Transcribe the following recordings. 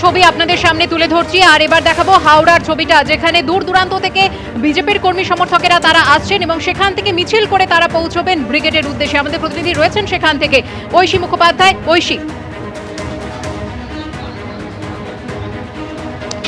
ছবি আপনাদের সামনে তুলে ধরছি। আর এবার দেখাবো হাওড়ার ছবিটা, যেখানে দূর দূরান্ত থেকে বিজেপির কর্মী সমর্থকেরা তারা আসছেন এবং সেখান থেকে মিছিল করে তারা পৌঁছবেন ব্রিগেডের উদ্দেশ্যে। আমাদের প্রতিনিধি রয়েছেন সেখান থেকে, ঐশী মুখোপাধ্যায়। ঐশী,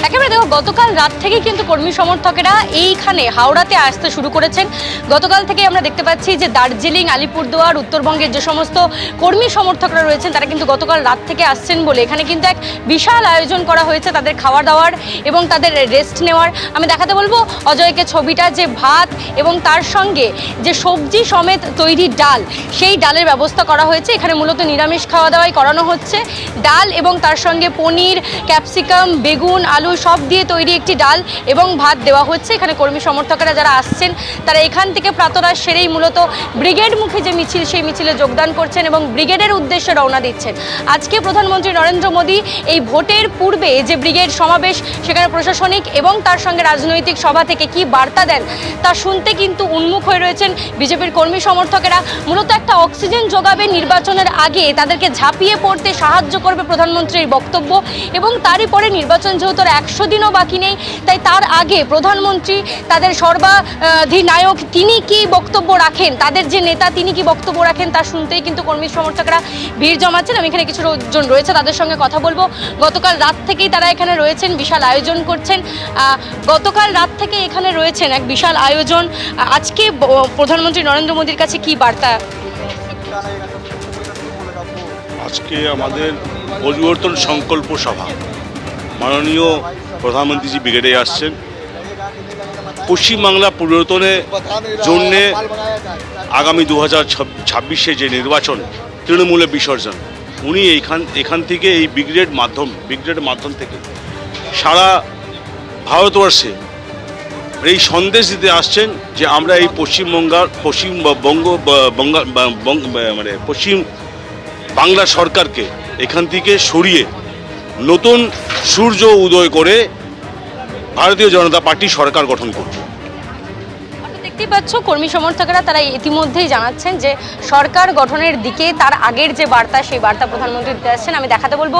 একেবারে দেখো, গতকাল রাত থেকে কিন্তু কর্মী সমর্থকেরা এইখানে হাওড়াতে আসতে শুরু করেছেন। গতকাল থেকে আমরা দেখতে পাচ্ছি যে দার্জিলিং, আলিপুরদুয়ার, উত্তরবঙ্গের যে সমস্ত কর্মী সমর্থকরা রয়েছেন তারা কিন্তু গতকাল রাত থেকে আসছেন বলে এখানে কিন্তু এক বিশাল আয়োজন করা হয়েছে তাদের খাওয়া দাওয়ার এবং তাদের রেস্ট নেওয়ার। আমি দেখাতে বলবো অজয়কে ছবিটা, যে ভাত এবং তার সঙ্গে যে সবজি সমেত তৈরি ডাল, সেই ডালের ব্যবস্থা করা হয়েছে। এখানে মূলত নিরামিষ খাওয়া দাওয়াই করানো হচ্ছে। ডাল এবং তার সঙ্গে পনির, ক্যাপসিকাম, বেগুন, আলু সব দিয়ে তৈরি একটি ডাল এবং ভাত দেওয়া হচ্ছে। এখানে কর্মী সমর্থকেরা যারা আসছেন তারা এখান থেকে প্রাতরাশ সেরেই মূলত ব্রিগেড মুখে যে মিছিল, সেই মিছিলে যোগদান করছেন এবং ব্রিগেডের উদ্দেশ্যে রওনা দিচ্ছেন। আজকে প্রধানমন্ত্রী নরেন্দ্র মোদী এই ভোটের পূর্বে যে ব্রিগেড সমাবেশ, সেখানে প্রশাসনিক এবং তার সঙ্গে রাজনৈতিক সভা থেকে কি বার্তা দেন তা শুনতে কিন্তু উন্মুখ হয়ে রয়েছেন বিজেপির কর্মী সমর্থকেরা। মূলত একটা অক্সিজেন যোগাবে নির্বাচনের আগে, তাদেরকে ঝাঁপিয়ে পড়তে সাহায্য করবে প্রধানমন্ত্রীর বক্তব্য এবং তারই পরে নির্বাচন যেহেতু 100 দিনও বাকি নেই, তাই তার আগে প্রধানমন্ত্রী তাদের সর্বাধিনায়ক তিনি কি বক্তব্য রাখেন, তাদের যে নেতা তিনি কি বক্তব্য রাখেন তা শুনতেই কিন্তু কর্মী সমর্থকরা ভিড় জমাচ্ছেন। আমি এখানে কিছু জন রয়েছে, তাদের সঙ্গে কথা বলবো। গতকাল রাত থেকেই তারা এখানে রয়েছেন, বিশাল আয়োজন করছেন। গতকাল রাত থেকে এখানে রয়েছেন, এক বিশাল আয়োজন। আজকে প্রধানমন্ত্রী নরেন্দ্র মোদীর কাছে কি বার্তা? আজকে আমাদের পরিবর্তন সংকল্প সভা, মাননীয় প্রধানমন্ত্রীজি ব্রিগেডে আসছেন। পশ্চিমবাংলা পরিবর্তনের জন্যে আগামী 2026 যে নির্বাচন, তৃণমূলের বিসর্জন, উনি এখান থেকে এই ব্রিগেডের মাধ্যম থেকে সারা ভারতবর্ষে এই সন্দেশ দিতে আসছেন যে আমরা এই পশ্চিম বাংলা সরকারকে এখান থেকে সরিয়ে নতুন সূর্য উদয় করে ভারতীয় জনতা পার্টি সরকার গঠন করবে। দেখতেই পাচ্ছ কর্মী সমর্থকেরা তারা ইতিমধ্যেই জানাচ্ছেন যে সরকার গঠনের দিকে তার আগের যে বার্তা, সেই বার্তা প্রধানমন্ত্রী দিতে আসছেন। আমি দেখাতে বলবো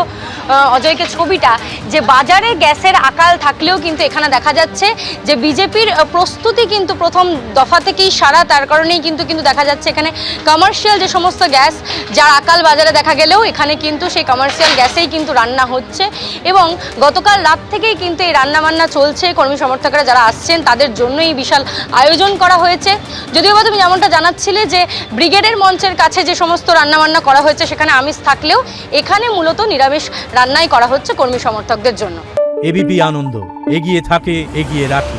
অজয়কে ছবিটা, যে বাজারে গ্যাসের আকাল থাকলেও কিন্তু এখানে দেখা যাচ্ছে যে বিজেপির প্রস্তুতি কিন্তু প্রথম দফা থেকেই সারা, তার কারণেই কিন্তু দেখা যাচ্ছে এখানে কমার্শিয়াল যে সমস্ত গ্যাস, যার আকাল বাজারে দেখা গেলেও এখানে কিন্তু সেই কমার্শিয়াল গ্যাসেই কিন্তু রান্না হচ্ছে এবং গতকাল রাত থেকেই কিন্তু এই রান্নাবান্না চলছে। কর্মী সমর্থকরা যারা আসছেন তাদের জন্যই বিশাল আয়োজন করা হয়েছে। যদিও বা তুমি যেমনটা জানাচ্ছিলে যে ব্রিগেডের মঞ্চের কাছে যে সমস্ত রান্নাবান্না করা হয়েছে সেখানে আমিষ থাকলেও এখানে মূলত নিরামিষ রান্নাই করা হচ্ছে কর্মী সমর্থকদের জন্য। এবিপি আনন্দ, এগিয়ে থাকে, এগিয়ে রাখে।